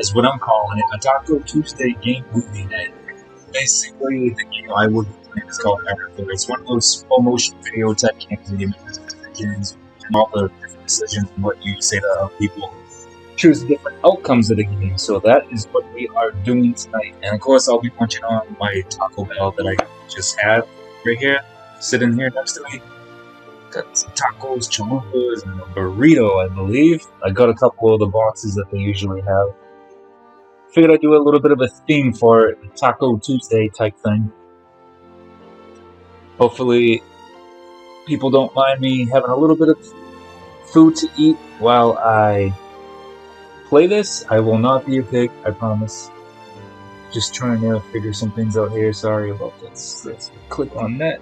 is what I'm calling it, a Taco Tuesday game movie night. Basically, the game I would play is called Erica. It's one of those slow motion video type games where you make decisions, and all the different decisions and what you say to other people choose different outcomes of the game. So that is what we are doing tonight. And of course, I'll be munching on my Taco Bell that I just had right here, sitting here next to me. Got some tacos, chalupas, and a burrito, I believe. I got a couple of the boxes that they usually have. Figured I'd do a little bit of a theme for Taco Tuesday type thing. Hopefully, people don't mind me having a little bit of food to eat while I play this. I will not be a pig, I promise. Just trying to figure some things out here. Sorry about this. Let's click on that.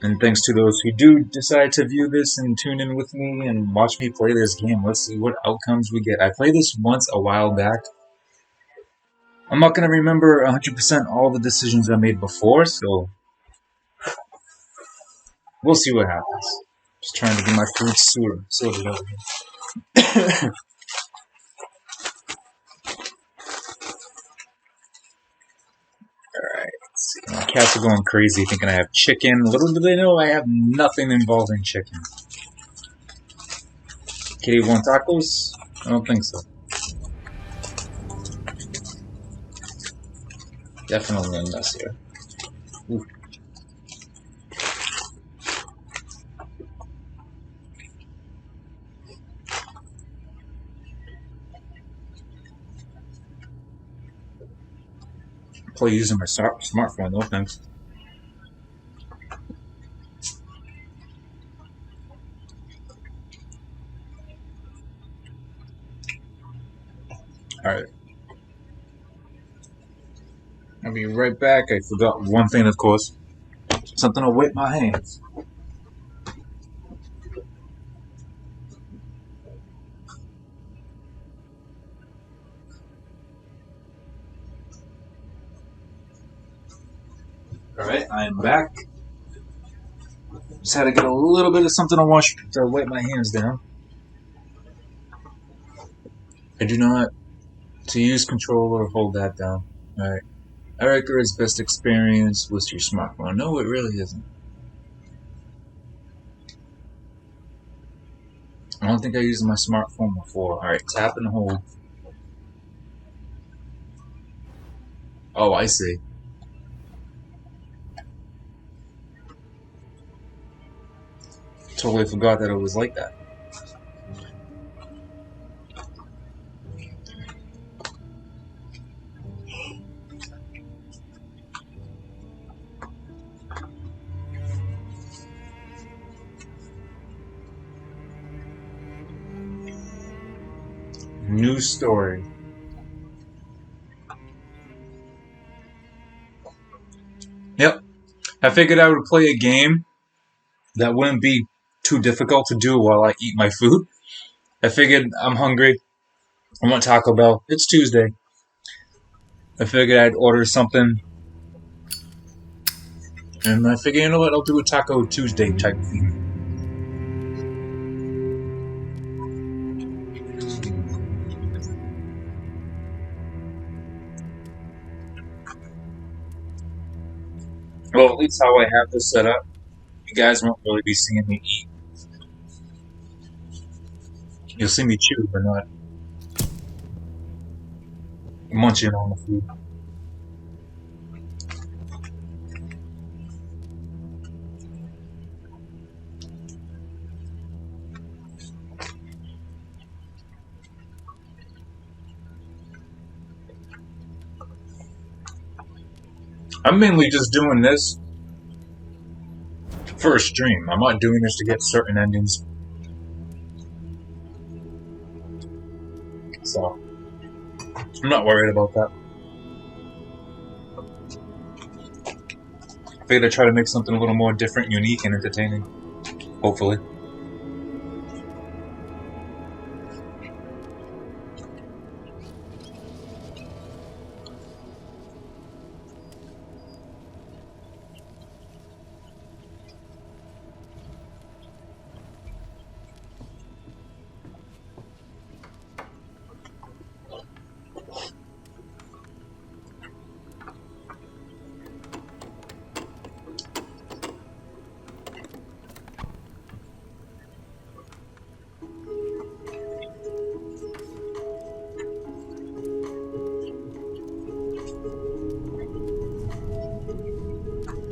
And thanks to those who do decide to view this and tune in with me and watch me play this game. Let's see what outcomes we get. I played this once a while back. I'm not going to remember 100% all the decisions I made before, so we'll see what happens. Just trying to get my food sorted out here. Alright, let's see. My cats are going crazy thinking I have chicken. Little do they know I have nothing involving chicken. Kitty want tacos? I don't think so. Definitely a mess here. Ooh. Play using my smartphone, no thanks. Alright. I'll be right back. I forgot one thing, of course. Something to wipe my hands. Alright, I am back. Just had to get a little bit of something to wash to wipe my hands down. I do not to use controller hold that down. Alright. Erica is best experience with your smartphone. No, it really isn't. I don't think I used my smartphone before. Alright, tap and hold. Oh, I see. Totally forgot that it was like that. New story. Yep. I figured I would play a game that wouldn't be too difficult to do while I eat my food. I figured I'm hungry. I want Taco Bell. It's Tuesday. I figured I'd order something. And I figured, you know what, I'll do a Taco Tuesday type theme. Well, at least how I have this set up, you guys won't really be seeing me eat. You'll see me chew, but not munching on the food. I'm mainly just doing this for a stream. I'm not doing this to get certain endings. So, I'm not worried about that. I figured I'd try to make something a little more different, unique, and entertaining. Hopefully.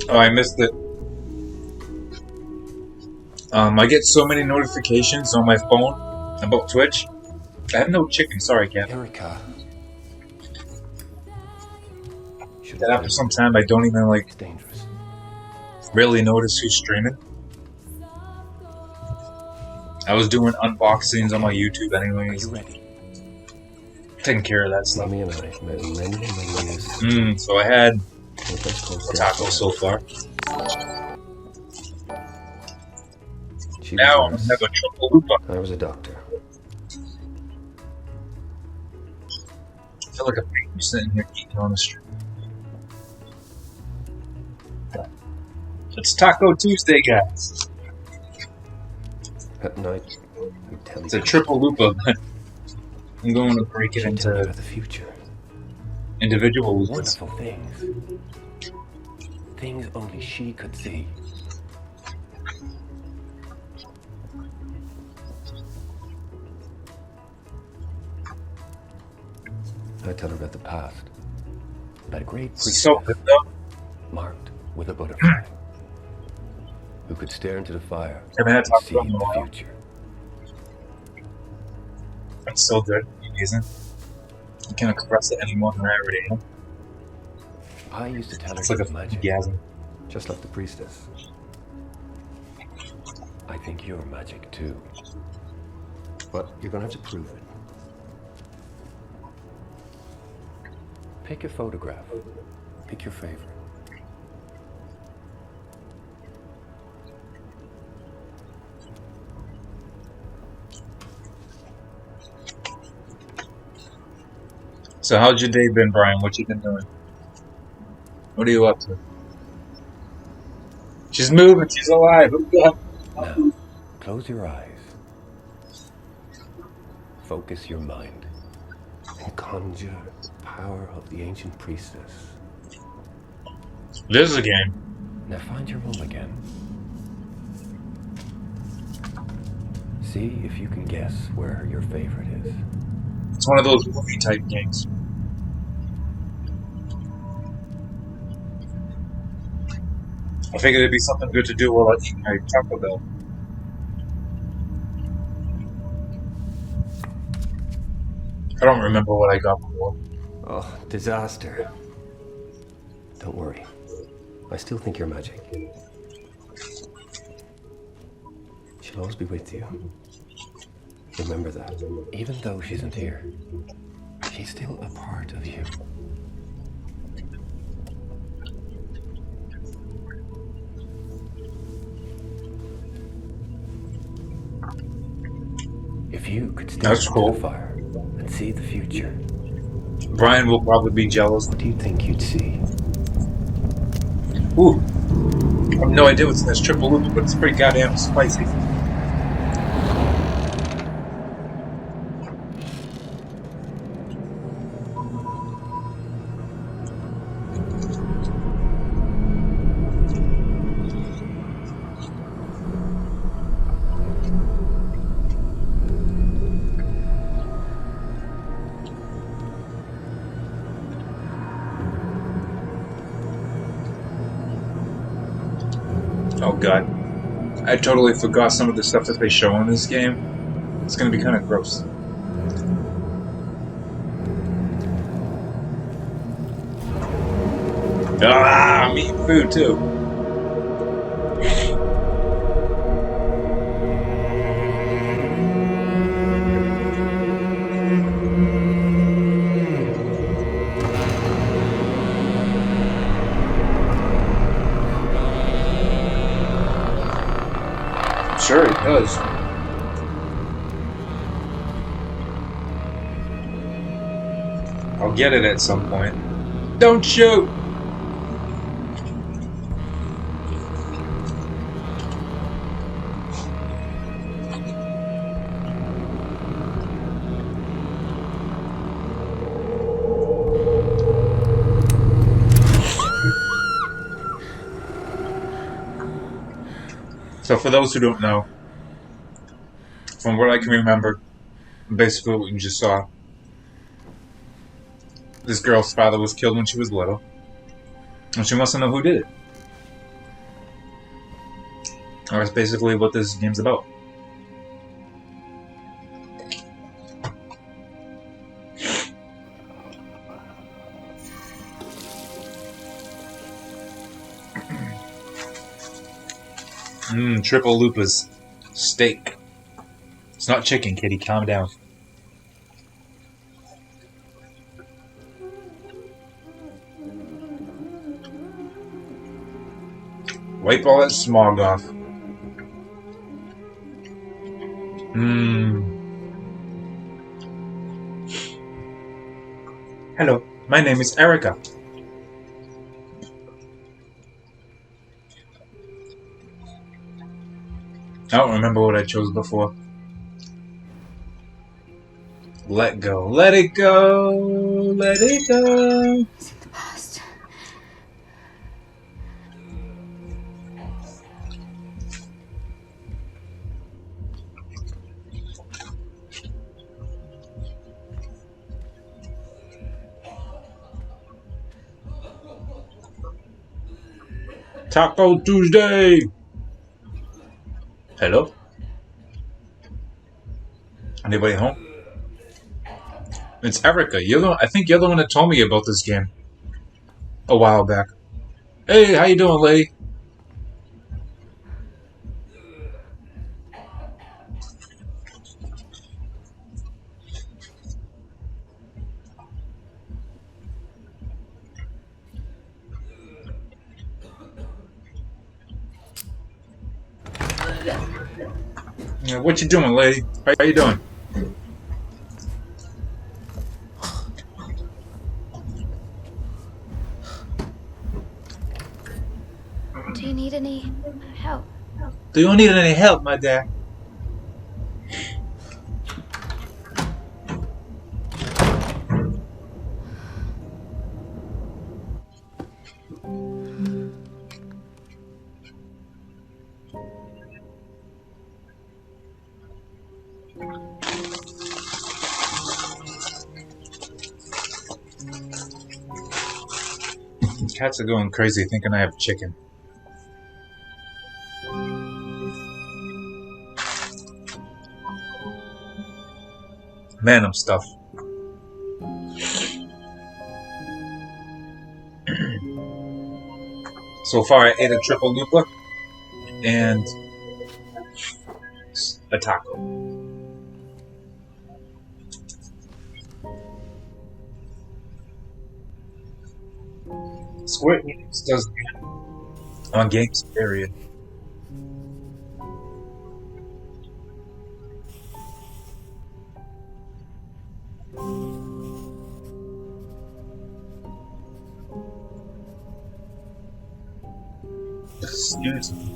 Oh, I missed it. I get so many notifications on my phone about Twitch. I have no chicken. Sorry, Cat. Erica. That after some time, I don't even It's dangerous. really notice who's streaming. I was doing unboxings on my YouTube anyways. Are you ready? Taking care of that stuff. Mommy and I met many years. So I had a taco so far. She Now I'm was gonna have a triple lupa. I was a doctor. I feel like a baby sitting here eating on the street. It's Taco Tuesday, guys. At night, we tell It's a triple lupa. I'm going to break it into the future. individual lupas. Wonderful things. Things only she could see. I tell her about the past. About a great priestess So good though. marked with a butterfly who could stare into the fire I mean, that's and see not the wrong. future. It's so good. Amazing. I can't express it any more than I already am. I used to tell her It's like it was a magic, gasm. just like the priestess. I think you're magic too. But you're gonna have to prove it. Pick your photograph. Pick your favorite. So how's your day been, Brian? What you been doing? What are you up to? She's moving. She's alive. Now, close your eyes. Focus your mind. And conjure the power of the ancient priestess. This is a game. Now find your room again. See if you can guess where your favorite is. It's one of those movie type games. I figured it'd be something good to do while I eat my Taco Bell. I don't remember what I got before. Oh, disaster. Don't worry. I still think you're magic. She'll always be with you. Remember that. Even though she isn't here, she's still a part of you. If you could stare That's into cool. the fire and see the future, Brian will probably be jealous. what do you think you'd see? Ooh. I have no idea what's in this triple loop, but it's pretty goddamn spicy. Oh god. I totally forgot some of the stuff that they show in this game. It's gonna be kind of gross. Ah, I'm eating food too. Sure, it does. I'll get it at some point. Don't shoot! So for those who don't know, from what I can remember, basically what you just saw, this girl's father was killed when she was little, and she wants to know who did it. That's basically what this game's about. Triple Lupa's steak. It's not chicken, kitty. Calm down. Wipe all that smog off. Hello, my name is Erica. I don't remember what I chose before. Let go. Let it go. Let it go. It's in the past. Taco Tuesday. Hello? Anybody home? It's Erica. I think you're the one that told me about this game a while back. Hey, how you doing, lady? Yeah, what you doing, lady? How you doing? Do you need any help? Do you need any help, my dear? Cats are going crazy thinking I have chicken. Man, I'm stuffed. So far, I ate a triple lupa and a taco. Square Enix does on games, period. Excuse me.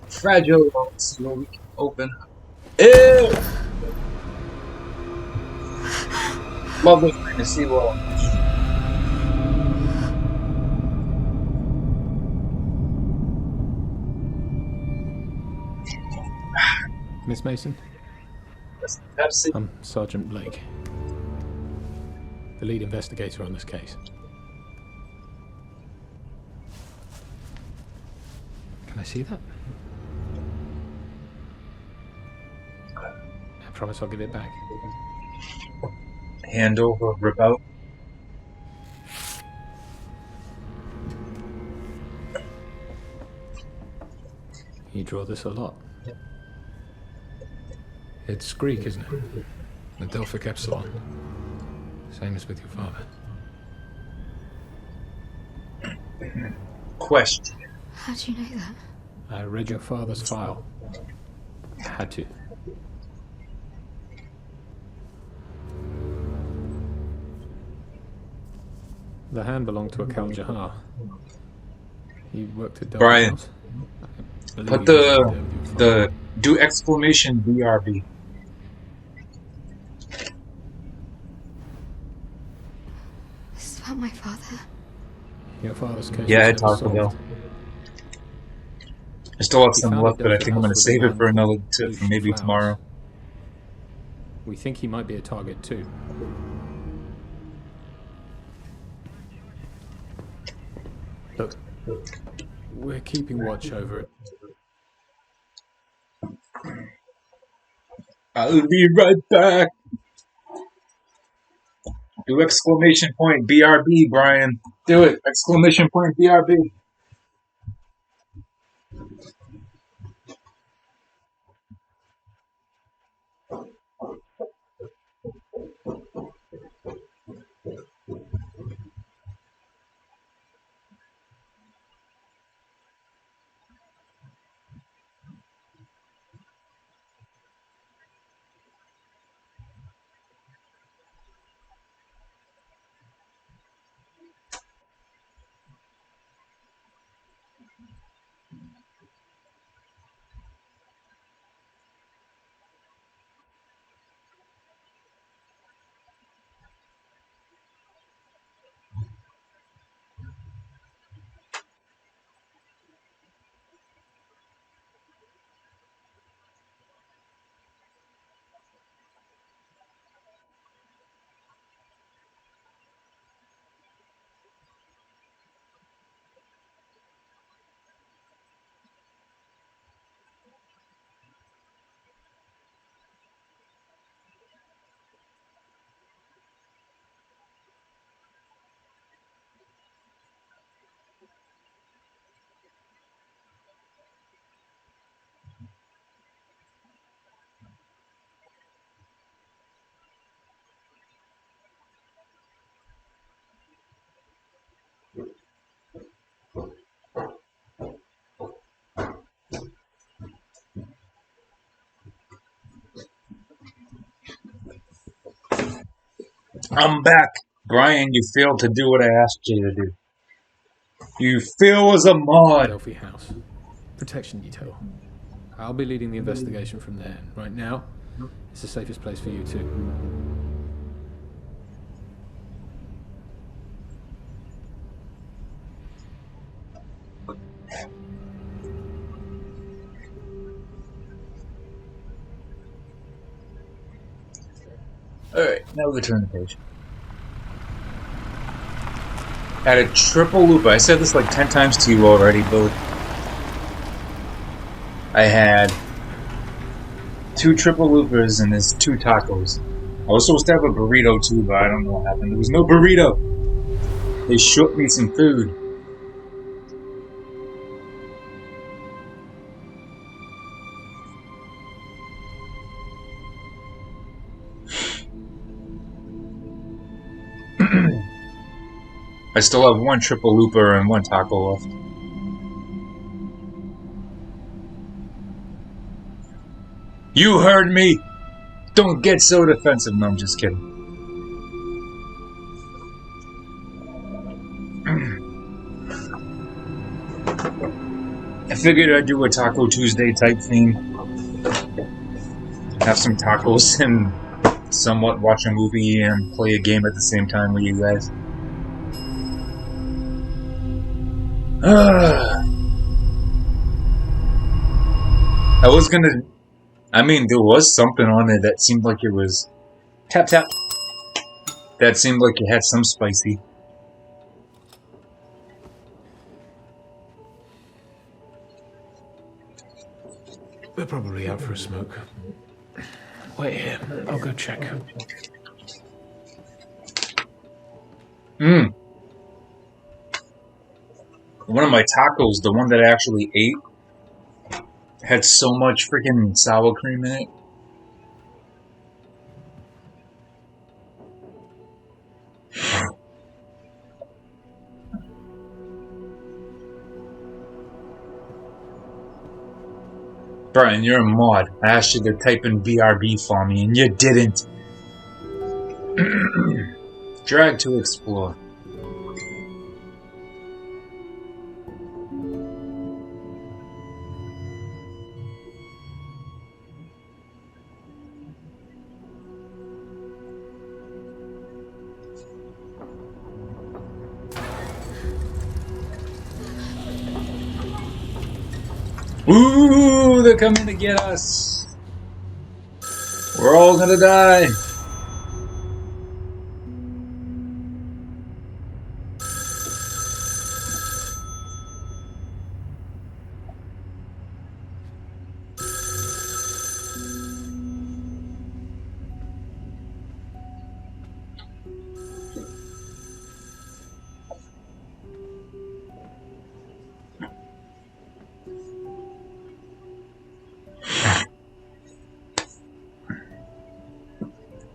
Fragile. Let's see what we can open. Ew! Lovely fantasy world. Miss Mason? Pepsi. I'm Sergeant Blake, the lead investigator on this case. Can I see that? I promise I'll give it back. Hand over, rip out. You draw this a lot. It's Greek, isn't it? The Delphic Epsilon. Same as with your father. Question. How do you know that? I read your father's file. Had to. The hand belonged to a Kal Jahar. He worked at Delphi Brian, House. I believe put he was there with your father. do exclamation BRB. This is about my father. Your father's case Yeah, was never Taco Bell. solved. I still have He some founded left, but I Delphi think I'm House gonna with a save it man for another called tip for Lucian maybe Flowers. tomorrow. We think he might be a target too. Look, we're keeping watch over it. I'll be right back. Do exclamation point BRB, Brian. Do it. Exclamation point BRB. I'm back. Brian, you failed to do what I asked you to do. You fail as a mod. Delphi House. Protection detail. I'll be leading the investigation from there. Right now, it's the safest place for you too. Alright, now we turn the page. Had a triple loop. I said this like 10 times to you already, Billy. I had 2 triple loopers and there's 2 tacos. I was supposed to have a burrito too, but I don't know what happened. There was no burrito. They shook me some food. I still have 1 triple looper and 1 taco left. You heard me! Don't get so defensive. No, I'm just kidding. I figured I'd do a Taco Tuesday type theme. Have some tacos and somewhat watch a movie and play a game at the same time with you guys. I was gonna... I mean, there was something on it that seemed like it was... Tap, tap. That seemed like it had some spicy. We're probably out for a smoke. Wait here. I'll go check. One of my tacos, the one that I actually ate, had so much freaking sour cream in it. Brian, you're a mod. I asked you to type in BRB for me, and you didn't. Drag to explore. Ooh, they're coming to get us. We're all gonna die.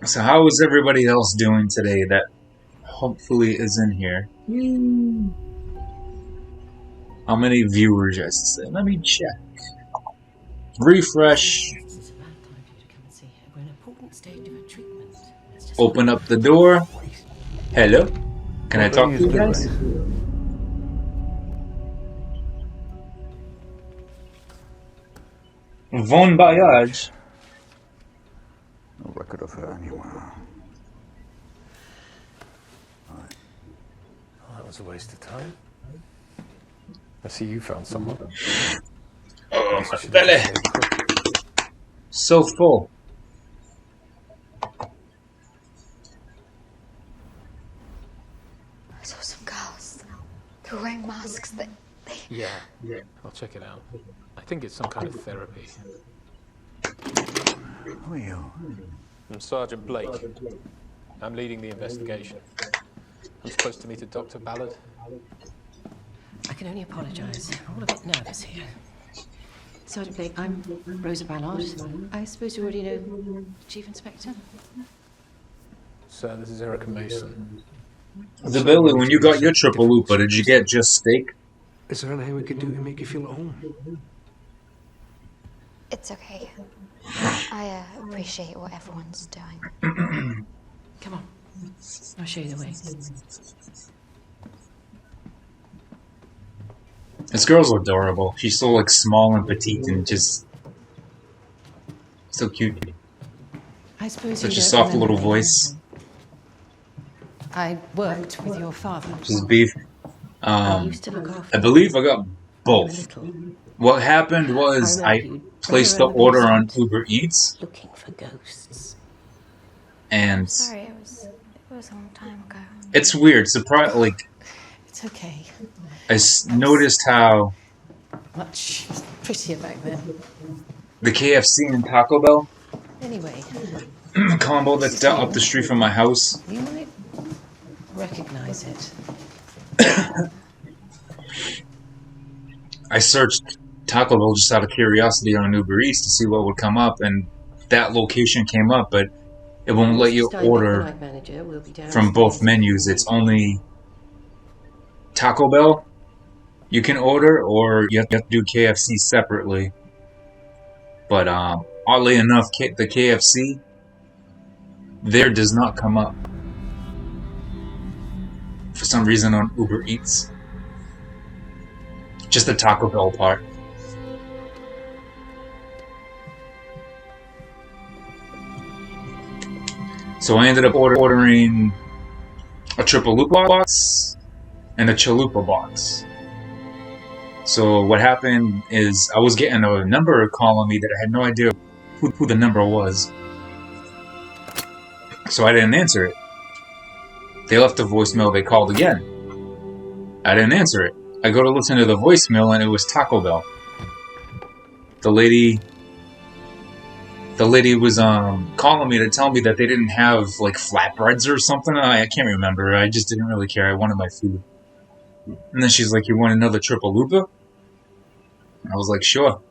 So how is everybody else doing today that hopefully is in here? How many viewers, I should say? Let me check. Refresh. It's about time for you to come and see her. We're in an important stage of her treatment. It's just Open up the door. Hello? Can I talk to you guys? Von Voyage. No record of her anywhere. Well, that was a waste of time. I see you found someone. Oh, my belly. So full. I saw some girls. They were wearing masks. Yeah. I'll check it out. I think it's some kind of therapy. Who are you? I'm Sergeant Blake. I'm leading the investigation. I'm supposed to meet a Dr. Ballard. I can only apologise. I'm all a bit nervous here. Sergeant Blake, I'm Rosa Ballard. I suppose you already know Chief Inspector? Sir, this is Erica Mason. The Billy, when you got your triple looper, did you get just steak? Is there anything we could do to make you feel at home? It's okay. I appreciate what everyone's doing. Come on. I'll show you the way. This girl's adorable. She's so like small and petite and just so cute. I suppose Such you a don't soft remember little me. voice. I worked with your father. She's beef. I used to look after I believe I got you a both. little, What happened was I I remember you placed the running around the order on basement. Uber Eats looking for ghosts. and Sorry, it was a long time ago. it's weird. Surprise! Like It's okay. I noticed how Much prettier back then. the KFC and Taco Bell Anyway, combo that's down up the street from my house. you might recognize it. I searched Taco Bell just out of curiosity on Uber Eats to see what would come up, and that location came up, but it won't let you Steinbeck, the order night manager, will be from both downstairs. menus. It's only Taco Bell you can order, or you have to do KFC separately. But oddly enough, the KFC there does not come up for some reason on Uber Eats. Just the Taco Bell part. So I ended up ordering a triple lupa box and a chalupa box. So what happened is I was getting a number calling me that I had no idea who the number was. So I didn't answer it. They left a voicemail, they called again. I didn't answer it. I go to listen to the voicemail and it was Taco Bell. The lady was calling me to tell me that they didn't have like flatbreads or something. I can't remember. I just didn't really care. I wanted my food. And then she's like, "You want another triple lupa?" I was like, "Sure."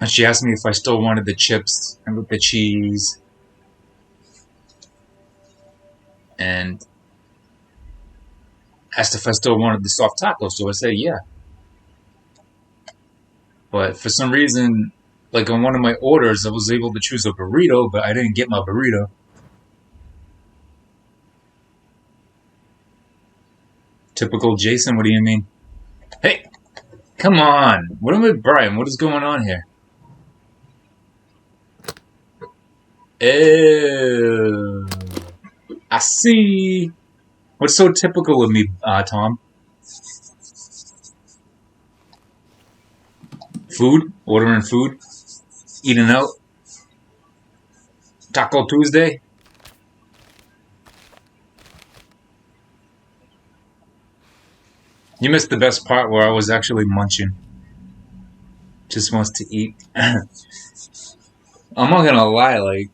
And she asked me if I still wanted the chips and with the cheese. And asked if I still wanted the soft tacos, so I said yeah. But for some reason, like on one of my orders, I was able to choose a burrito, but I didn't get my burrito. Typical Jason, what do you mean? Hey, come on. What am I, Brian? What is going on here? Ew. I see. What's so typical of me, Tom? Food? Ordering food? Eating out? Taco Tuesday? You missed the best part where I was actually munching. Just wants to eat. I'm not gonna lie, like,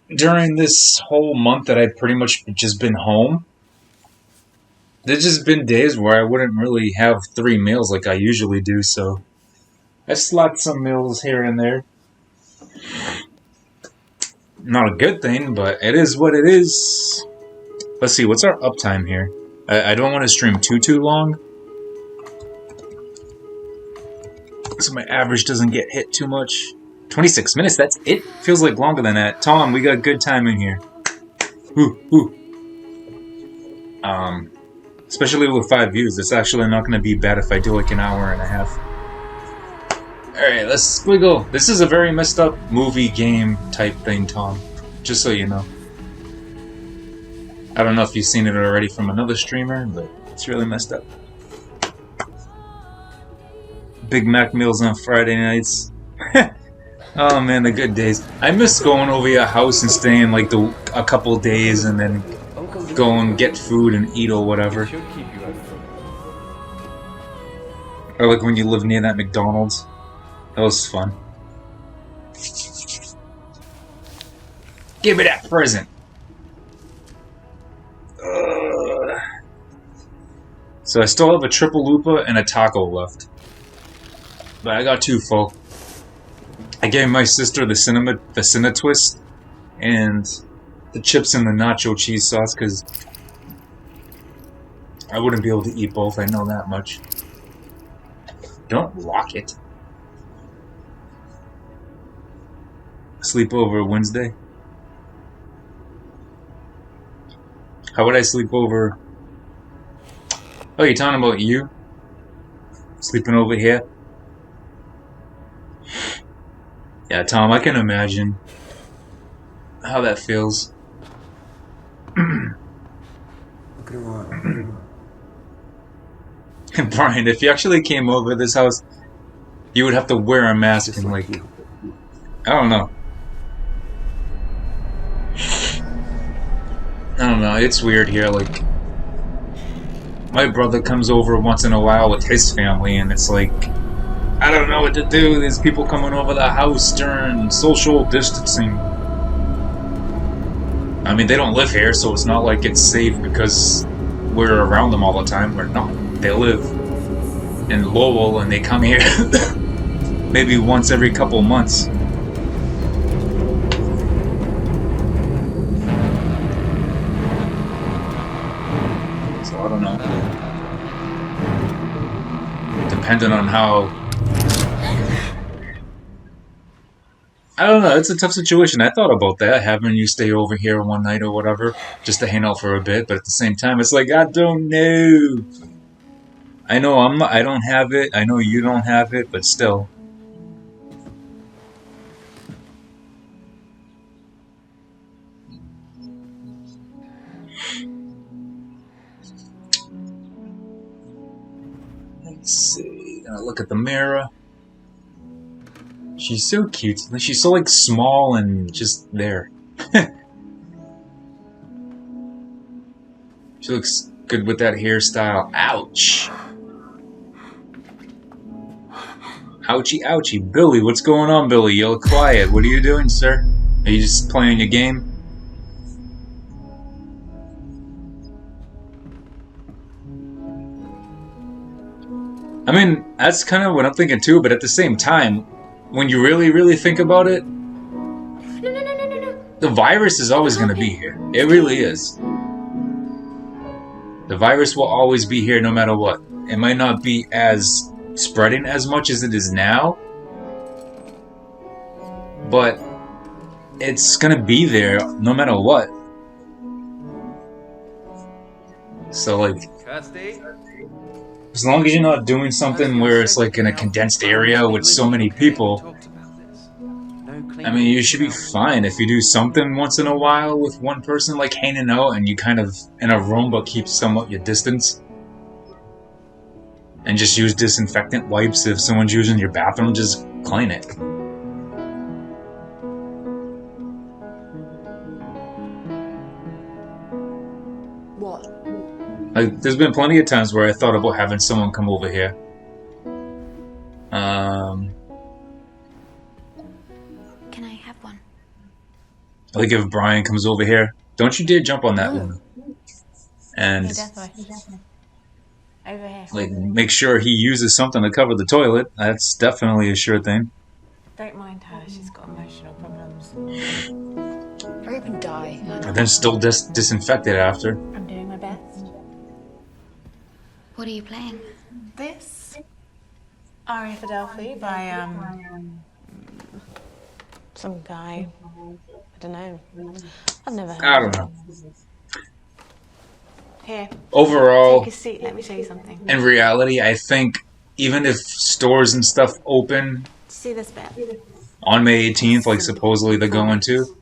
during this whole month that I've pretty much just been home, there's just been days where I wouldn't really have 3 meals like I usually do, so I slot some meals here and there. Not a good thing, but it is what it is. Let's see, what's our uptime here? I don't want to stream too long, so my average doesn't get hit too much. 26 minutes, that's it? Feels like longer than that. Tom, we got good time in here. Ooh. Especially with 5 views, it's actually not going to be bad if I do like an hour and a half. Alright, let's squiggle. This is a very messed up movie game type thing, Tom. Just so you know. I don't know if you've seen it already from another streamer, but it's really messed up. Big Mac meals on Friday nights. Oh man, the good days. I miss going over your house and staying like a couple days and then go and get food and eat or whatever. Or like when you live near that McDonald's. That was fun. Give me that present! So I still have a triple lupa and a taco left. But I got 2 full. I gave my sister the Cinna Twist and the chips and the nacho cheese sauce because I wouldn't be able to eat both, I know that much. Don't lock it. Sleepover Wednesday? How would I sleep over? Oh, you're talking about you? Sleeping over here? Yeah, Tom, I can imagine how that feels. And Brian, if you actually came over this house, you would have to wear a mask and like, I don't know. I don't know, it's weird here, like, my brother comes over once in a while with his family and it's like, I don't know what to do, there's people coming over the house during social distancing. I mean, they don't live here, so it's not like it's safe because we're around them all the time, we're not. They live in Lowell and they come here maybe once every couple months. So I don't know. Depending on how... I don't know, it's a tough situation. I thought about that, having you stay over here one night or whatever, just to hang out for a bit, but at the same time, it's like, I don't know. I know I don't have it, I know you don't have it, but still. Let's see, gonna look at the mirror. She's so cute. She's so like small and just there. She looks good with that hairstyle. Ouch. Ouchie, ouchie. Billy, what's going on, Billy? You look quiet. What are you doing, sir? Are you just playing your game? I mean, that's kind of what I'm thinking too, but at the same time, when you really think about it, the virus is always going to be here. It really is. The virus will always be here no matter what. It might not be as spreading as much as it is now, but it's going to be there no matter what. So like, as long as you're not doing something where it's like in a condensed area with so many people, I mean, you should be fine if you do something once in a while with one person, like hanging out and you kind of in a room but keep somewhat your distance. And just use disinfectant wipes. If someone's using your bathroom, just clean it. What? Like, there's been plenty of times where I thought about having someone come over here. Can I have one? Like if Brian comes over here, don't you dare jump on that No. one. And Over here. like make sure he uses something to cover the toilet. That's definitely a sure thing. Don't mind her, she's got emotional problems. Or even die. And then still disinfect it after. I'm doing my best. What are you playing? This Aria for Delphi by some guy. I don't know. I've never heard I of don't him. know. Here, Overall, take a seat, let me show you something. in reality, I think even if stores and stuff open See this bit? on May 18th, like supposedly they're going to,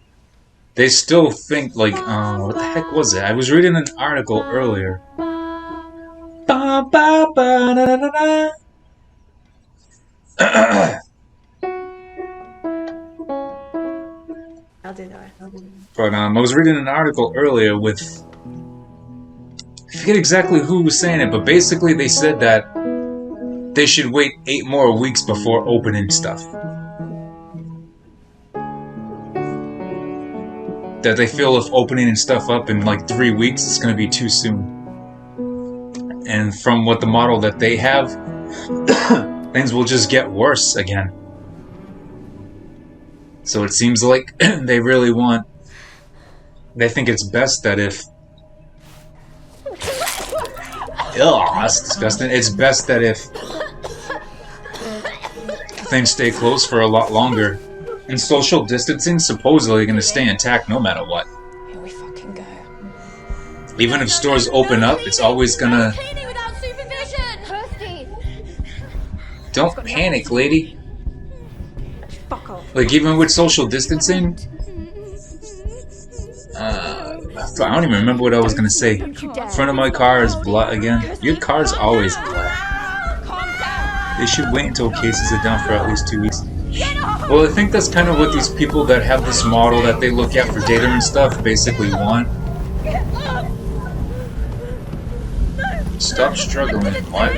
they still think like, what the heck was it? I was reading an article earlier. Ba, ba, ba, da, da, da, da. I'll do that. But I was reading an article earlier with, I forget exactly who was saying it, but basically they said that they should wait 8 more weeks before opening stuff. That they feel if opening stuff up in like 3 weeks, it's going to be too soon. And from what the model that they have, things will just get worse again. So it seems like they really want, they think it's best that if, that's disgusting. It's best that if things stay closed for a lot longer. And social distancing supposedly going to stay intact no matter what. Here we fucking go. Even if stores open up, it's always gonna... Cleaning without supervision! Kirsty! Don't panic, lady. Fuck off. Like, even with social distancing... I don't even remember what I was gonna say. Front of my car is black again. Your car's always black. They should wait until cases are down for at least 2 weeks. Well, I think that's kind of what these people that have this model that they look at for data and stuff basically want. Stop struggling. What?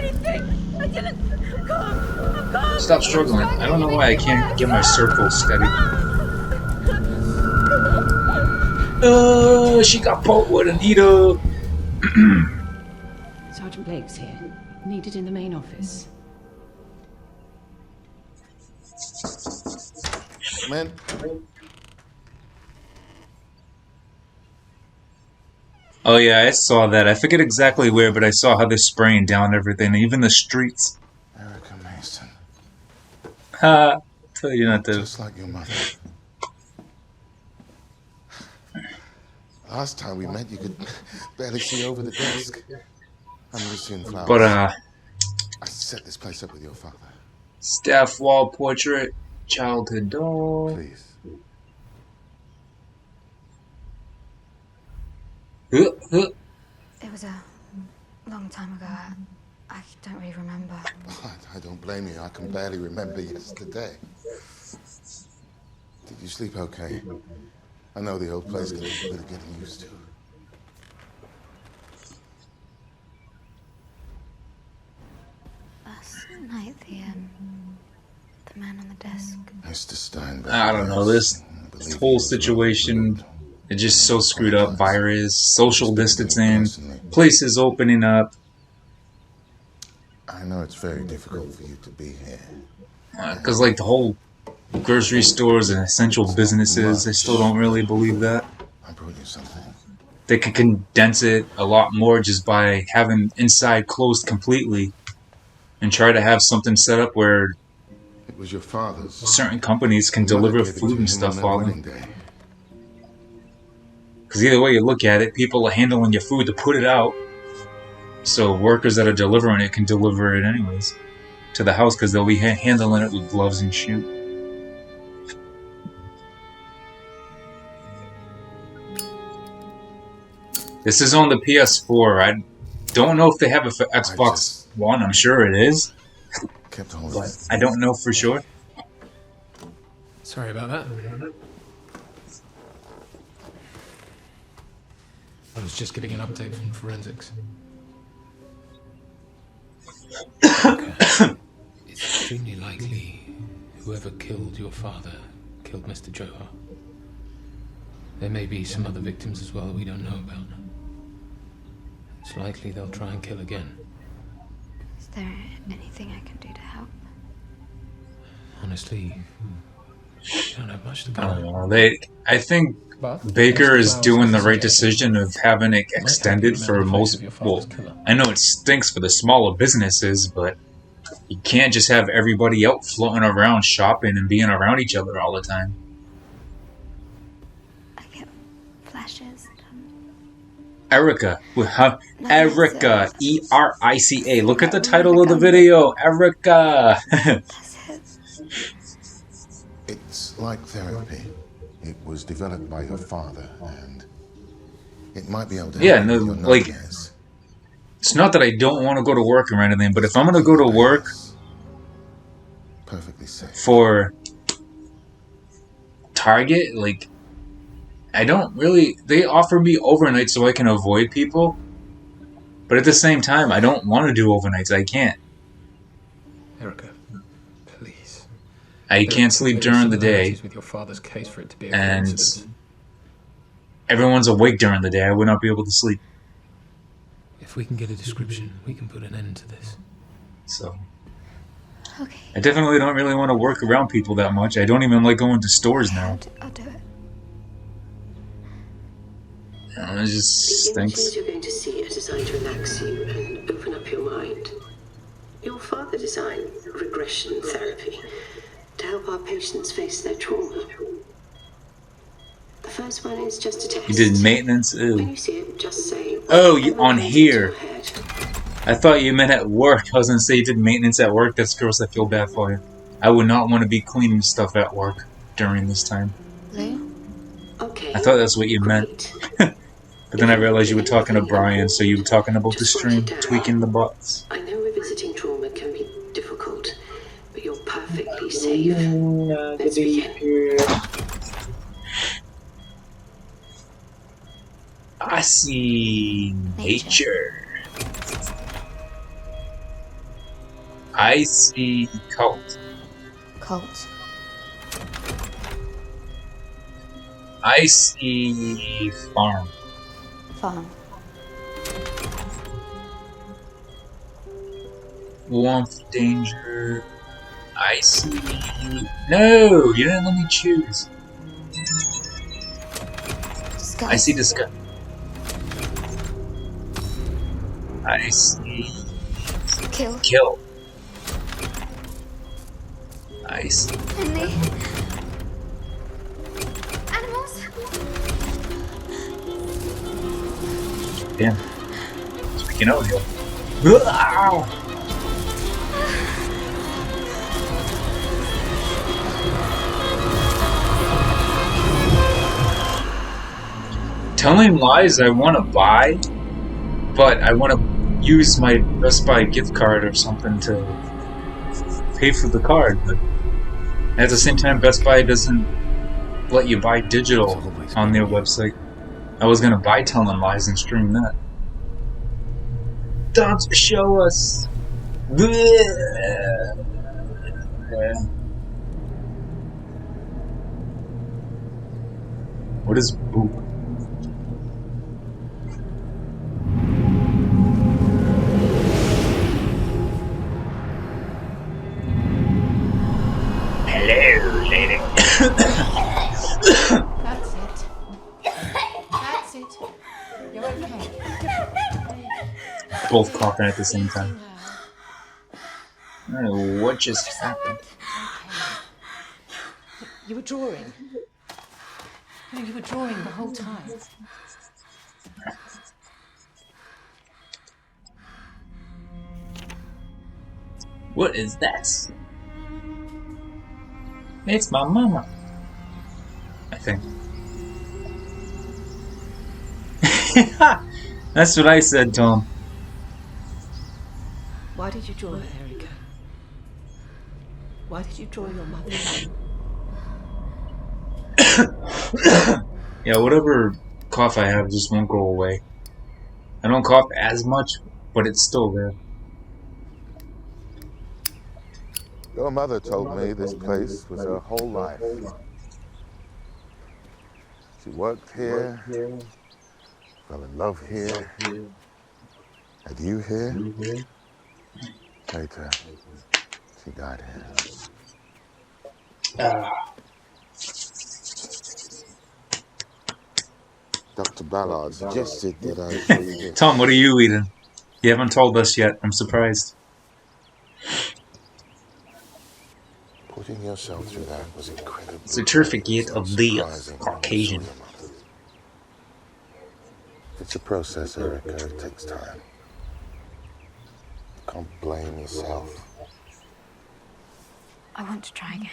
Stop struggling. I don't know why I can't get my circle steady. She got poked with a needle. Sergeant Blake's here. Needed in the main office. Man, Oh yeah, I saw that. I forget exactly where, but I saw how they're spraying down everything, even the streets. Erica Mason, Ha! Tell you not to. just like your mother. Last time we met, you could barely see over the desk. I'm Lucian Flowers. But I set this place up with your father. staff wall portrait, childhood doll. Please. It was a long time ago. I don't really remember. I don't blame you. I can barely remember yesterday. Did you sleep okay? I know the old place can be a bit of getting used to. Last night, the man on the desk. Mr. Steinberg. I don't know, this whole situation is just so screwed up. Virus, social distancing, places opening up. I know it's very difficult for you to be here. Because like the whole grocery stores and essential businesses, I still don't really believe that. I brought you something. They could condense it a lot more just by having inside closed completely and try to have something set up where It was your father's. certain companies can Your mother deliver gave it to food him and stuff on all their in. wedding day. Because either way you look at it, people are handling your food to put it out. So workers that are delivering it can deliver it anyways to the house because they'll be handling it with gloves and shoot. This is on the PS4. don't know if they have it for Xbox just One. I'm sure it is, kept on. but I don't know for sure. Sorry about that. I was just getting an update from forensics. Okay. It's extremely likely whoever killed your father killed Mr. Johar. There may be some other victims as well that we don't know about. It's likely they'll try and kill again. Is there anything I can do to help? Honestly, I don't have much to go I don't on. know. I think But Baker is Mr. doing the Flowers right has suggested decision of having it might help extended you for remember the face most. of your Well, father's killer. I know it stinks for the smaller businesses, but you can't just have everybody out floating around shopping and being around each other all the time. I get flashes. Erica, Erica, Erica. Look at the Oh title my of the God. video, Erica. That's it. It's like therapy. It was developed by your father, and it might be able to help Yeah, you no, with your like- nightmares. It's not that I don't want to go to work or anything, but if I'm gonna go to work Perfectly safe. for Target, like, I don't really. They offer me overnight so I can avoid people, but at the same time, I don't want to do overnights. I can't. Erica, please. I can't sleep during the day. With your father's case for it to be a And coincidence. everyone's awake during the day. I would not be able to sleep. If we can get a description, we can put an end to this. So Okay. I definitely don't really want to work around people that much. I don't even like going to stores now. I'll do it. It just The stinks. images you're going to see are designed to relax you and open up your mind. Your father designed regression therapy to help our patients face their trauma. The first one is just a test. You did maintenance? When Ew. you see it, just say, Oh, you on "Everything's here. in your head." I thought you meant at work. I was gonna say you did maintenance at work. That's gross. I feel bad for you. I would not want to be cleaning stuff at work during this time. Lou? Okay. I thought that's what you meant. Great. But then I realized you were talking to Brian, so you were talking about the stream, tweaking the bots. I know revisiting trauma can be difficult, but you're perfectly safe. Let's begin. I see nature. I see cult. Cult. I see farm. Farm. Warmth, danger. I see. No, you didn't let me choose. Disguise. I see disguise. I see Kill. kill. I see. And the animals. Damn. Speaking out here. Ow! Telling lies I want to buy, but I want to use my Best Buy gift card or something to pay for the card. But at the same time, Best Buy doesn't let you buy digital on their website. I was gonna buy Telling Lies and stream that. Don't show us. What is boop? Hello, lady. That's it. That's it. You're okay. Both coughing at the same time. I don't know what just happened. You were drawing. No, you were drawing the whole time. What is that? It's my mama. I think. That's what I said, Tom. Why did you draw her, Erica? Why did you draw your mother? Yeah, whatever cough I have just won't go away. I don't cough as much, but it's still there. Your mother told me this place was her whole life. She worked here, fell in love here, had you here. Later, she died here. Dr. Ballard suggested that I show you this. Tom, what are you eating? You haven't told us yet. I'm surprised. Putting yourself through that was incredible. Certificate of the Caucasian. It's a process, Erica. It takes time. You can't blame yourself. I want to try again.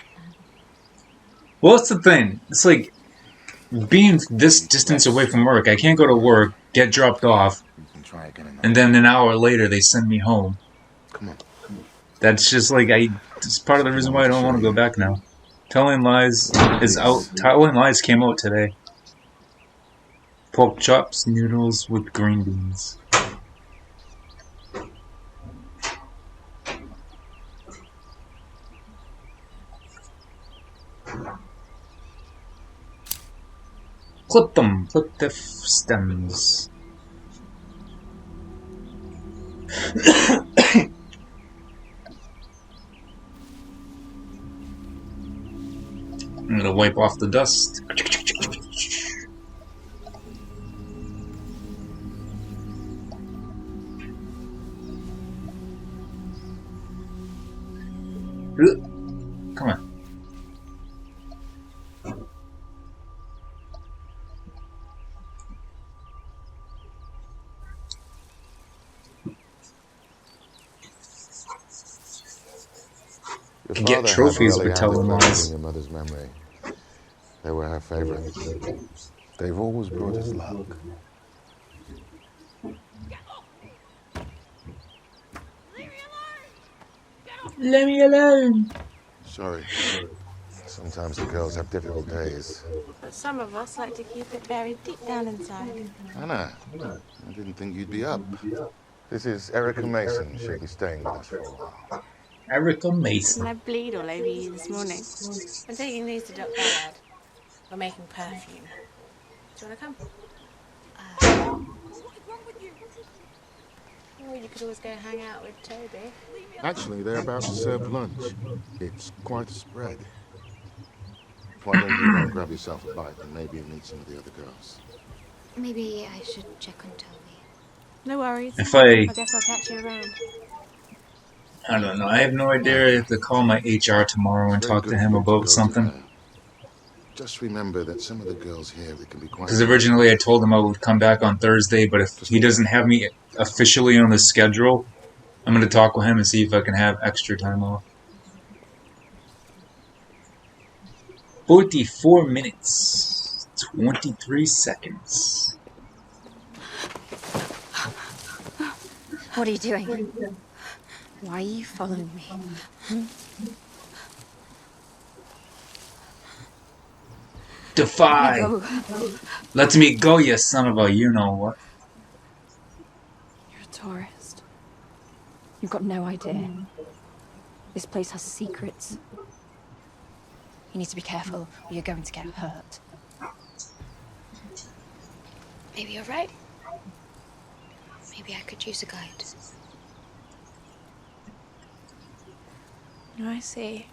Well, that's the thing. It's like being this distance away from work. I can't go to work, get dropped off, You can try again. and then an hour later they send me home. Come on. That's just like it's part of the reason why I don't want to go back now. Telling Lies is out. Telling Lies came out today. Pork chops, noodles with green beans. Clip them. Clip the stems. I'm gonna wipe off the dust. Come on. Your Get father trophies had for really telling had a place lies. in your mother's memory. They were her favorites. They've always brought us luck. Let me alone. Sorry. Sometimes the girls have difficult days. But some of us like to keep it buried deep down inside. Anna, I didn't think you'd be up. This is Erica Mason. She'll be staying with us for a while. Erica Mason. And I bleed all over you this morning. I'm taking these to Dr. Ballard. We're making perfume. Do you want to come? Or you could always go hang out with Toby. Actually, they're about to serve lunch. It's quite a spread. Why don't you go and grab yourself a bite and maybe meet some of the other girls? Maybe I should check on Toby. No worries. If I guess I'll catch you around. I don't know. I have no idea. I have to call my HR tomorrow and Very talk good to him for you to about go something. there. Just remember that some of the girls here, they can be quite... Because originally I told him I would come back on Thursday, but if he doesn't have me officially on the schedule, I'm going to talk with him and see if I can have extra time off. 44 minutes, 23 seconds. What are you doing? Why are you following me? Defy! Go. Let me go, you son of a you-know-what. You're a tourist. You've got no idea. This place has secrets. You need to be careful or you're going to get hurt. Maybe you're right. Maybe I could use a guide. Oh, I see.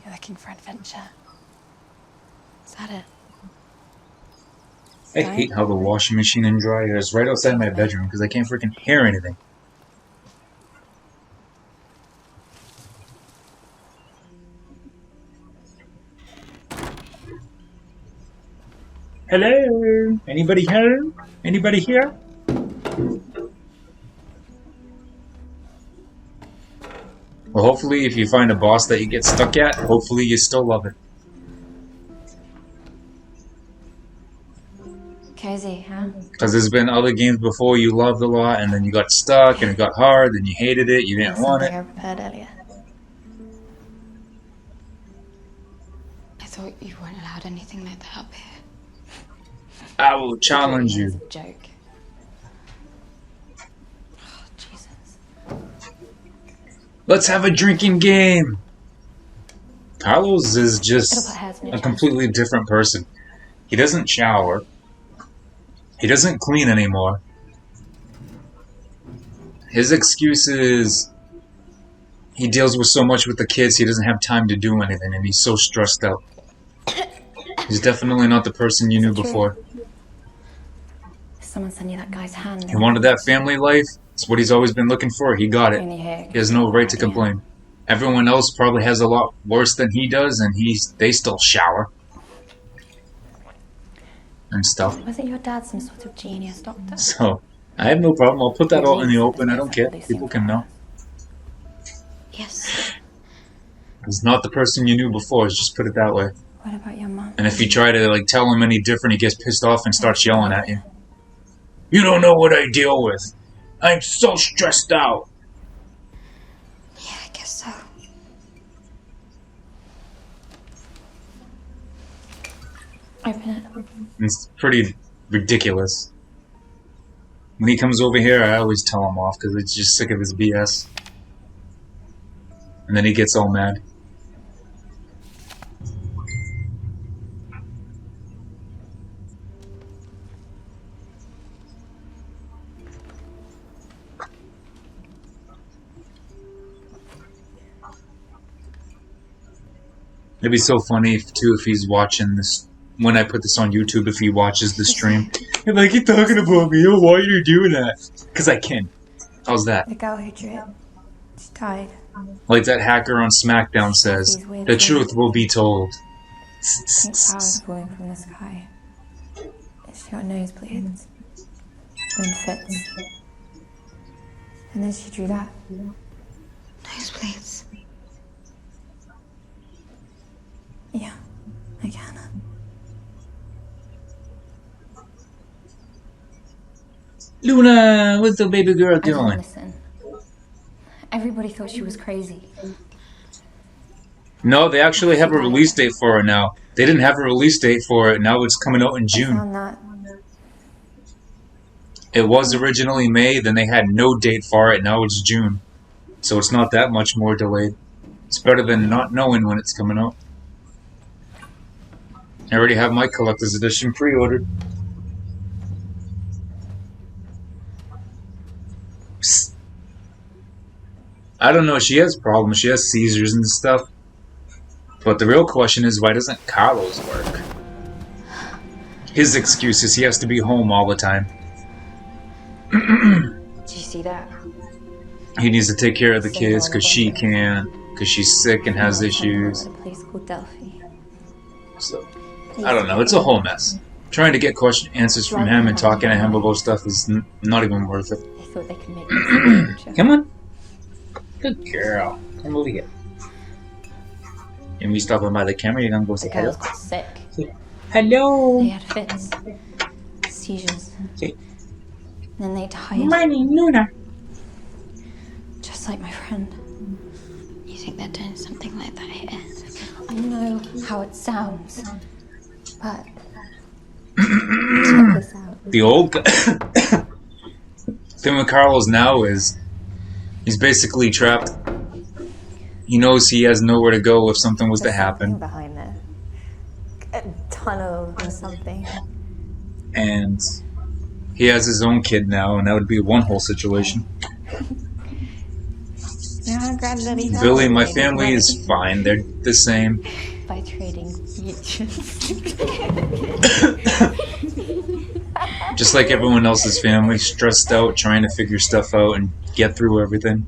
You're looking for adventure. Is that it? I hate how the washing machine and dryer is right outside my bedroom because I can't freaking hear anything. Hello? Anybody home? Anybody here? Well, hopefully if you find a boss that you get stuck at, hopefully you still love it. Cozy, huh? Because there's been other games before you loved a lot, and then you got stuck, and it got hard, then you hated it, you didn't want it. I prepared earlier. I thought you weren't allowed anything like that up here. I will challenge It's you. a joke. Oh, Jesus. Let's have a drinking game. Carlos is It'll just put hairs in your a chest. completely different person. He doesn't shower. He doesn't clean anymore. His excuse is he deals with so much with the kids, he doesn't have time to do anything, and he's so stressed out. He's definitely not the person you knew before. Someone send you that guy's hand. He wanted that family life. It's what he's always been looking for. He got it. He has no right to complain. Everyone else probably has a lot worse than he does, and they still shower and stuff. Wasn't your dad some sort of genius doctor? So I have no problem. I'll put that all in the open. I don't care. People can know. Yes. He's not the person you knew before. Just put it that way. What about your mum? And if you try to tell him any different, he gets pissed off and starts yelling at you. You don't know what I deal with. I'm so stressed out. Yeah, I guess so. Open it. It's pretty ridiculous. When he comes over here, I always tell him off because it's just sick of his BS. And then he gets all mad. It'd be so funny if he's watching this when I put this on YouTube. If he watches the stream, he's like, "You're talking about me? Oh, why are you doing that?" Because I can. How's that? The girl who drew it, she died. Like that hacker on SmackDown says, "The truth will be told." Pink flowers falling from the sky. She got nosebleeds. Wind fits. And then she drew that. Nosebleeds. Yeah, I can. Luna, what's the baby girl doing? Listen. Everybody thought she was crazy. No, they actually have a release date for it now. They didn't have a release date for it. Now it's coming out in I June. found that. It was originally May, then they had no date for it. Now it's June. So it's not that much more delayed. It's better than not knowing when it's coming out. I already have my collector's edition pre-ordered. Psst. I don't know, she has problems. She has seizures and stuff. But the real question is, why doesn't Carlos work? His excuse is he has to be home all the time. Did you see that? He needs to take care of the kids because she can't, because she's sick and has issues. A place called Delphi. So, I don't know, it's a whole mess. Trying to get answers from him and talking to him about stuff is not even worth it. They thought they could make this Come on. Good girl. Come over here. And we stopping by the camera, you're gonna go say The hello? girls got sick. Hello! They had fits. Seizures. Okay. And then they died. Money, Luna. Just like my friend. You think they're doing something like that here? I know how it sounds. But check this out. The old guy. thing with Carlos now is he's basically trapped. He knows he has nowhere to go if something was to happen. Behind there. A tunnel or something. And he has his own kid now, and that would be one whole situation. Yeah, Granddaddy. Billy, my family is fine. They're the same. By trading Just like everyone else's family, stressed out, trying to figure stuff out and get through everything.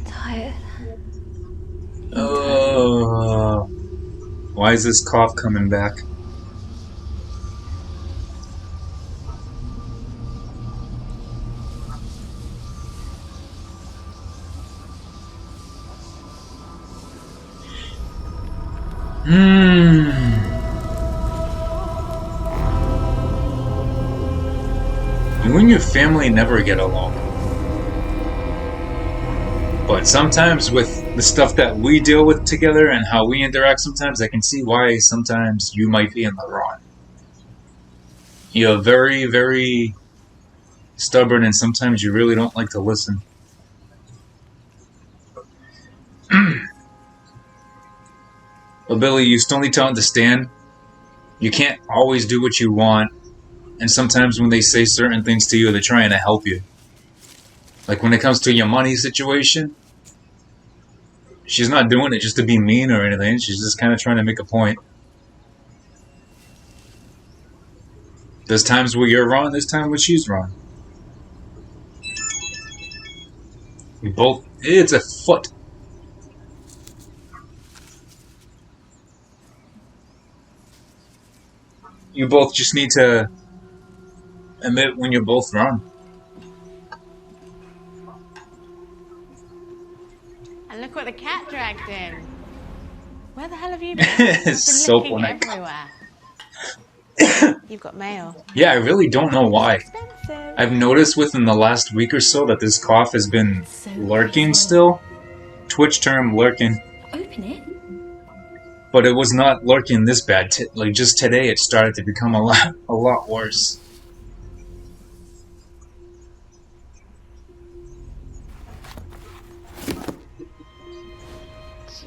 tired. Oh, why is this cough coming back? You and your family never get along. But sometimes with the stuff that we deal with together and how we interact sometimes, I can see why sometimes you might be in the wrong. You're very, very stubborn and sometimes you really don't like to listen. But Billy, you still need to understand, you can't always do what you want. And sometimes when they say certain things to you, they're trying to help you. Like when it comes to your money situation, she's not doing it just to be mean or anything. She's just kind of trying to make a point. There's times where you're wrong, there's times where she's wrong. We both... It's a foot. You both just need to admit when you're both wrong. And look what the cat dragged in. Where the hell have you been? It's I've been so looking funny. everywhere. You've got mail. Yeah, I really don't know why. Expensive. I've noticed within the last week or so that this cough has been lurking still. Twitch term lurking. Open it. But it was not lurking this bad. Like just today it started to become a lot worse.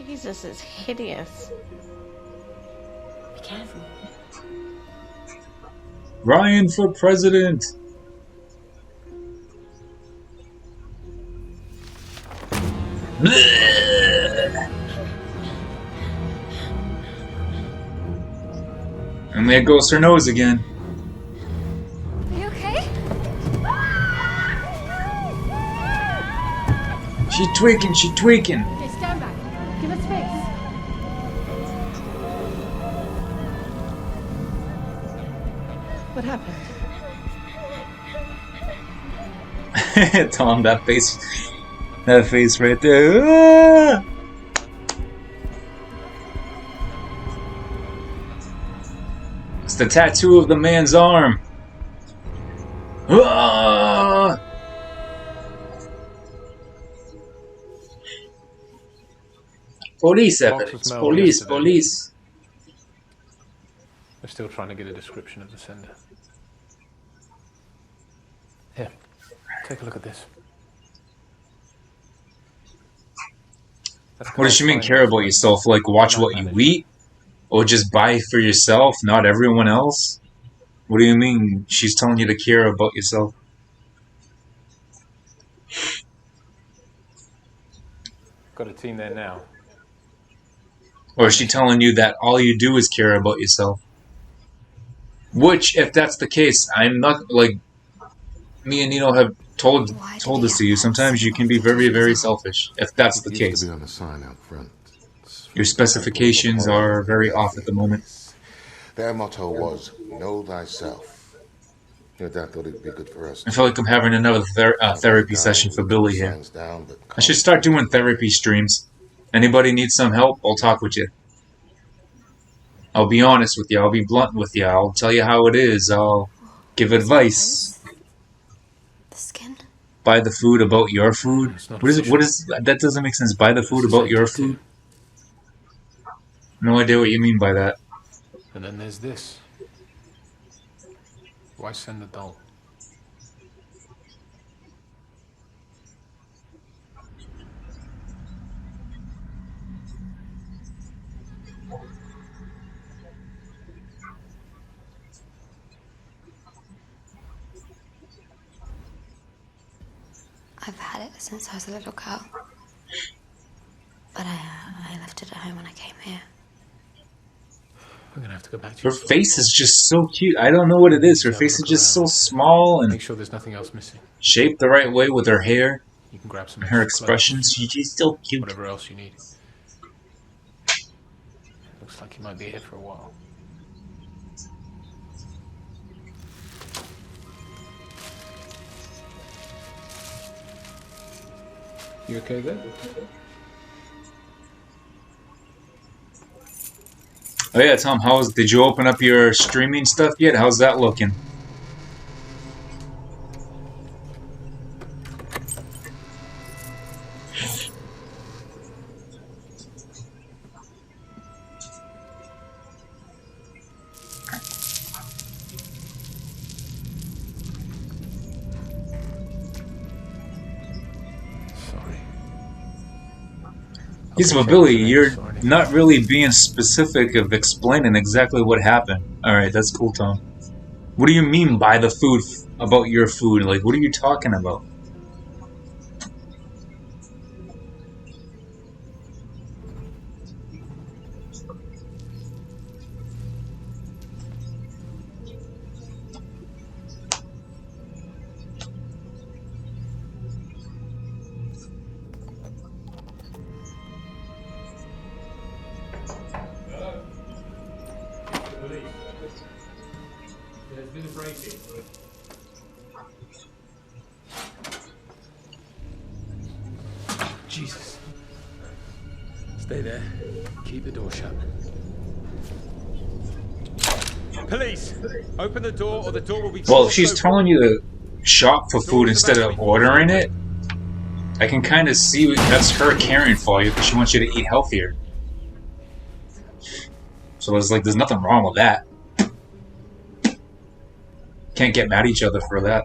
Jesus, it's hideous. Be careful. Ryan for president! Bleh. And there goes her nose again. Are you okay? She's tweaking, she's tweaking. Okay, stand back. Give us space. What happened? Tom, that face right there. Ah! It's the tattoo of the man's arm. Ah! Police evidence. Police, police. We're still trying to get a description of the sender. Here, take a look at this. What does she mean care about yourself? Like watch what you eat? Or just buy for yourself, not everyone else? What do you mean she's telling you to care about yourself? Got a team there now. Or is she telling you that all you do is care about yourself? Which, if that's the case, I'm not, like, me and Nino have told this to you. Sometimes you can be very, very selfish, if that's the case. To be on the sign out front. Your specifications are very off at the moment. Their motto was, know thyself. Your dad thought it'd be good for us. I feel like I'm having another therapy session for Billy here. I should start doing therapy streams. Anybody need some help? I'll talk with you. I'll be honest with you. I'll be blunt with you. I'll tell you how it is. I'll give advice. The skin. Buy the food about your food. What is that? Doesn't make sense. Buy the food about your food. No idea what you mean by that. And then there's this. Why send the doll? I've had it since I was a little girl. But I left it at home when I came here. We're gonna have to go back to Her face is just so cute. I don't know what it is. Her face is just so small and make sure there's nothing else missing. shaped the right way with her hair. You can grab some Her extra expressions. clothes, She's still cute. whatever else you need. Looks like you might be here for a while. You okay there? Oh yeah, Tom, did you open up your streaming stuff yet? How's that looking? He's Billy, you're not really being specific of explaining exactly what happened. Alright, that's cool, Tom. What do you mean by the food, about your food? Like, what are you talking about? There's been a break-in. Jesus. Stay there. Keep the door shut. Police! Open the door or the door will be... Well, if she's telling you to shop for food instead of ordering it, I can kind of see that's her caring for you because she wants you to eat healthier. So it's like, there's nothing wrong with that. Can't get mad at each other for that.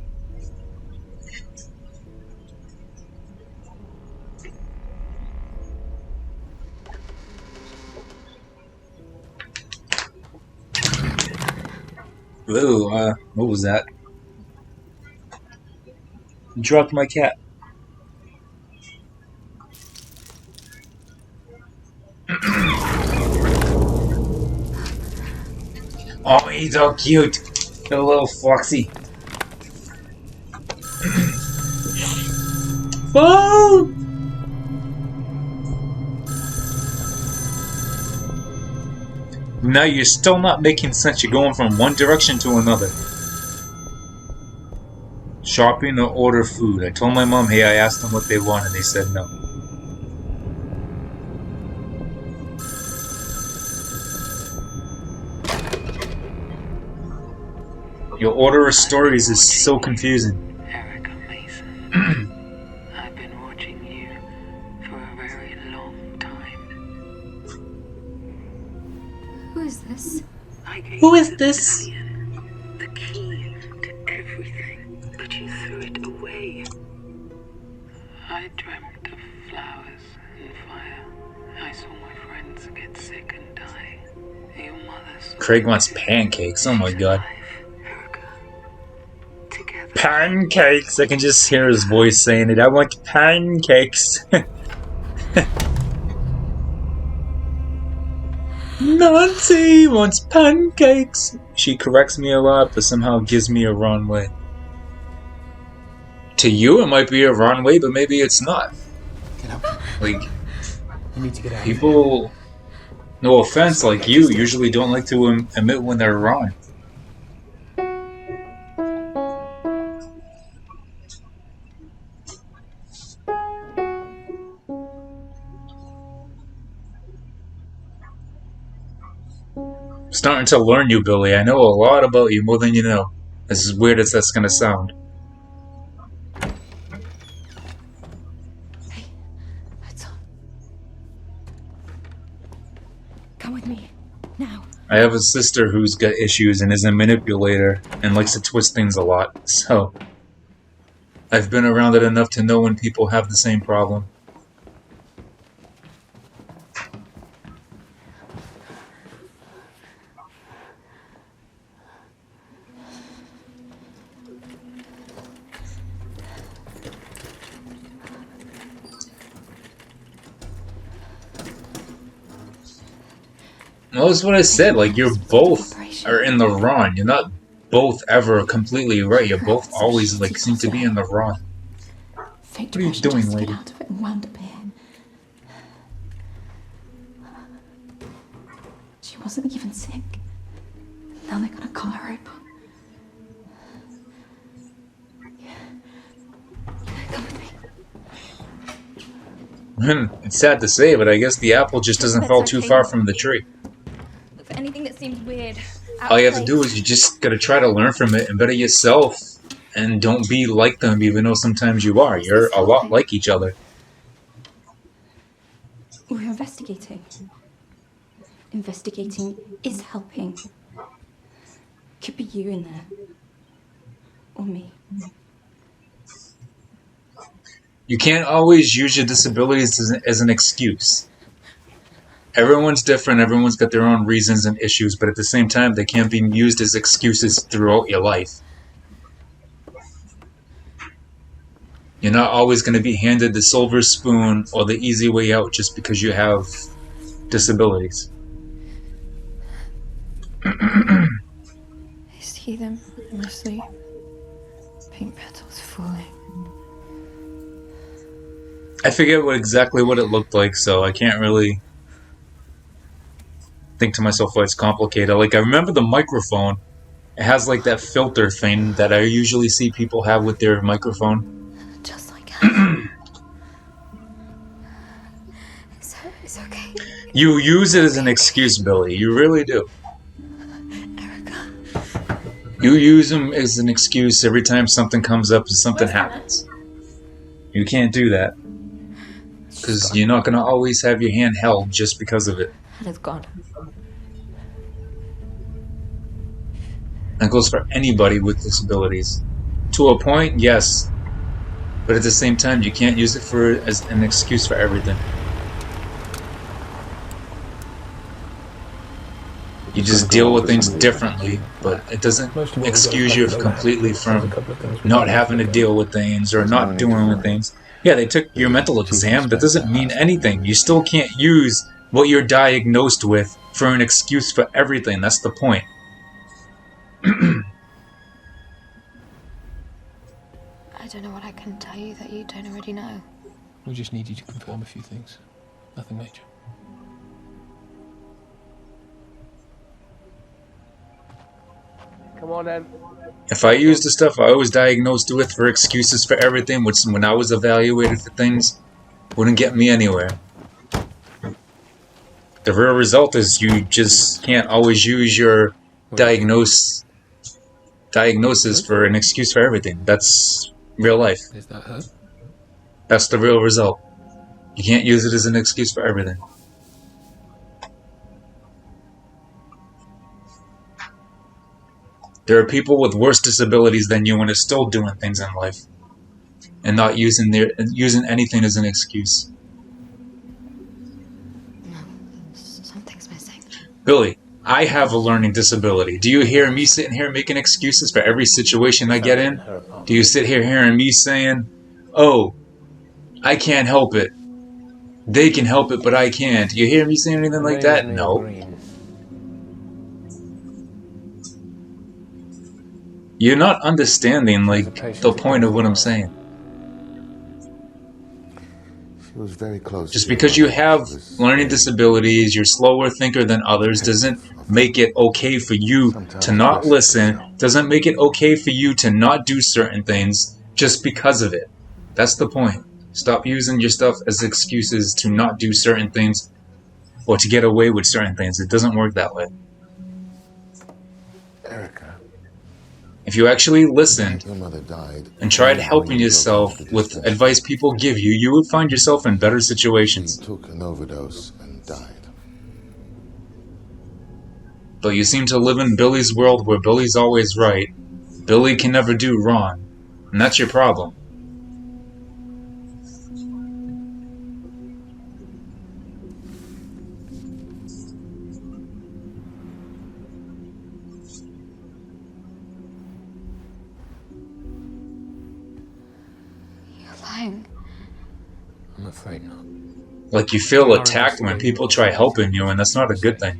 Ooh, what was that? Dropped my cat. Oh, he's so cute. The little foxy. Oh! Now you're still not making sense. You're going from one direction to another. Shopping or order food. I told my mom, hey, I asked them what they want and they said no. Your order of stories is so confusing. Erica Mason. I've been watching you for a very long time. Who is this? Who is this? The key to everything, but you threw it away. I dreamt of flowers and fire. I saw my friends get sick and die. Your mother's... Craig wants pancakes. Oh my god. Pancakes! I can just hear his voice saying it. I want pancakes. Nancy wants pancakes. She corrects me a lot, but somehow gives me a wrong way. To you, it might be a wrong way, but maybe it's not. Get up. Like, You need to get out. people, no offense, like you, usually don't like to admit when they're wrong. Starting to learn you, Billy. I know a lot about you, more than you know. As weird as that's gonna sound. Hey, it's on. Come with me, now. I have a sister who's got issues and is a manipulator and likes to twist things a lot, so I've been around it enough to know when people have the same problem. Well, that's what I said. Like, you're both are in the wrong. You're not both ever completely right. You're both always, like, seem to be in the wrong. What are you doing, lady? Out of it and wound up here. She wasn't even sick. Now they're gonna call her up. Come with me. It's sad to say, but I guess the apple just doesn't fall too far from the tree. Look for seemed weird. All you have to do is you just gotta try to learn from it and better yourself, and don't be like them, even though sometimes you are. You're a lot like each other. We're investigating. Investigating is helping. Could be you in there. Or me. You can't always use your disabilities as an excuse. Everyone's different, everyone's got their own reasons and issues, but at the same time, they can't be used as excuses throughout your life. You're not always going to be handed the silver spoon or the easy way out just because you have disabilities. I see them in my sleep. Pink petals falling. I forget exactly what it looked like, so I can't really think to myself why it's complicated. Like, I remember the microphone. It has like that filter thing that I usually see people have with their microphone. Just like Hannah. It's okay. You use it as an excuse, Billy. You really do. Erica. You use them as an excuse every time something comes up and something happens. You can't do that. Because you're not going to always have your hand held just because of it. Hannah's gone. That goes for anybody with disabilities. To a point, yes. But at the same time, you can't use it as an excuse for everything. You just deal with things differently, but it doesn't excuse you completely from not having to deal with things or not doing things. Yeah, they took your mental exam. That doesn't mean anything. You still can't use what you're diagnosed with for an excuse for everything. That's the point. I don't know what I can tell you that you don't already know. We just need you to confirm a few things. Nothing major. Come on then. If I used the stuff I was diagnosed with for excuses for everything, which when I was evaluated for things, wouldn't get me anywhere. The real result is you just can't always use your diagnosis for an excuse for everything. That's real life. Is that her? That's the real result. You can't use it as an excuse for everything. There are people with worse disabilities than you and are still doing things in life and not using anything as an excuse. No, something's missing. Billy, I have a learning disability. Do you hear me sitting here making excuses for every situation I get in? Do you sit here hearing me saying, oh, I can't help it. They can help it, but I can't. Do you hear me saying anything like that? No. You're not understanding, like, the point of what I'm saying. She was very close. Just because you have learning disabilities, you're a slower thinker than others, doesn't make it okay for you to not listen, doesn't make it okay for you to not do certain things just because of it. That's the point. Stop using your stuff as excuses to not do certain things or to get away with certain things. It doesn't work that way. Erica. If you actually listened Your mother died and tried helping yourself with advice people give you, you would find yourself in better situations. She took an overdose and died. But you seem to live in Billy's world where Billy's always right. Billy can never do wrong. And that's your problem. I'm afraid not. Like you feel attacked when people try helping you, and that's not a good thing.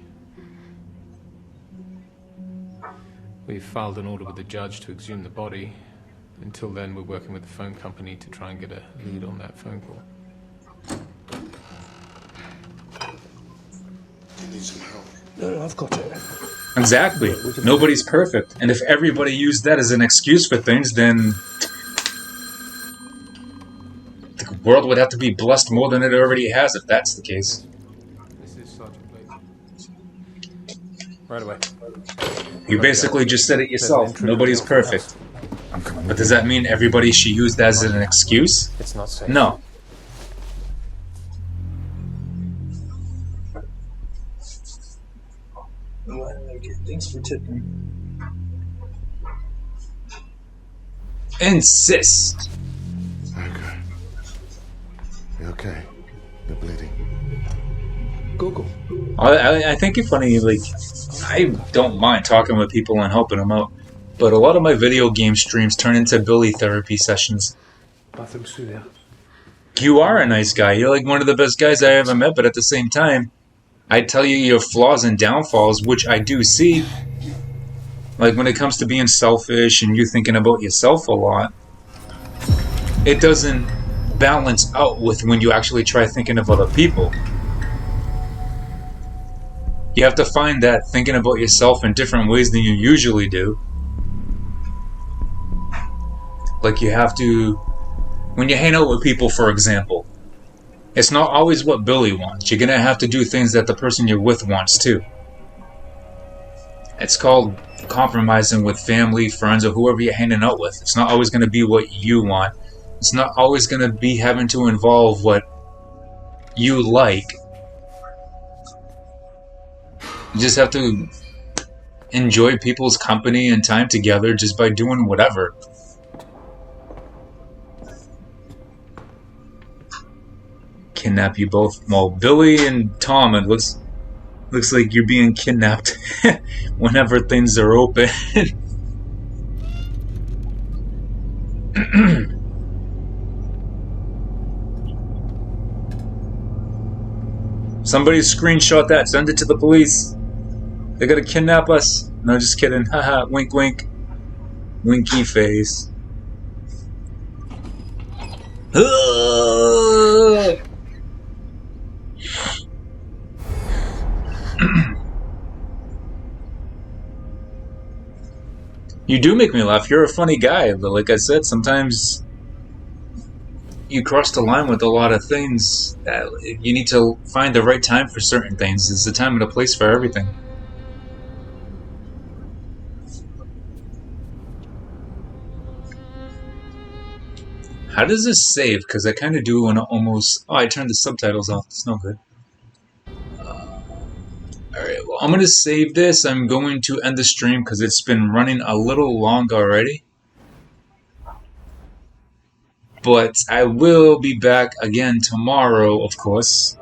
We've filed an order with the judge to exhume the body. Until then, we're working with the phone company to try and get a lead on that phone call. You need some help. No, I've got it. Exactly. Nobody's perfect. And if everybody used that as an excuse for things, then the world would have to be blessed more than it already has if that's the case. This is Sergeant Blake. Right away. You basically just said it yourself. Nobody's perfect. But does that mean everybody she used as an excuse? It's not safe. No. Thanks for tipping. Insist. Okay. You okay? You're bleeding. Google. I think it's funny, like, I don't mind talking with people and helping them out, but a lot of my video game streams turn into Billy therapy sessions. Bathroom through there. You are a nice guy. You're like one of the best guys I ever met, but at the same time, I tell you your flaws and downfalls, which I do see. Like when it comes to being selfish and you thinking about yourself a lot, it doesn't balance out with when you actually try thinking of other people. You have to find that thinking about yourself in different ways than you usually do. Like you have to, when you hang out with people, for example, it's not always what Billy wants. You're gonna have to do things that the person you're with wants too. It's called compromising with family, friends, or whoever you're hanging out with. It's not always gonna be what you want. It's not always gonna be having to involve what you like. You just have to enjoy people's company and time together just by doing whatever. Kidnap you both. Well, Billy and Tom, it looks like you're being kidnapped whenever things are open. Somebody screenshot that, send it to the police. They're gonna kidnap us. No, just kidding. Haha, wink wink. Winky face. You do make me laugh. You're a funny guy, but like I said, sometimes you cross the line with a lot of things. You need to find the right time for certain things. There's a time and a place for everything. How does this save? Because I kind of do want to almost... Oh, I turned the subtitles off. That's no good. Alright, well, I'm going to save this. I'm going to end the stream because it's been running a little long already. But I will be back again tomorrow, of course.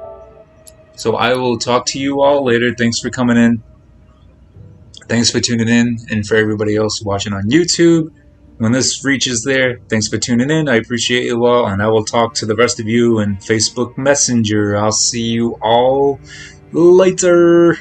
So I will talk to you all later. Thanks for coming in. Thanks for tuning in. And for everybody else watching on YouTube, when this reaches there, thanks for tuning in. I appreciate you all. And I will talk to the rest of you in Facebook Messenger. I'll see you all later.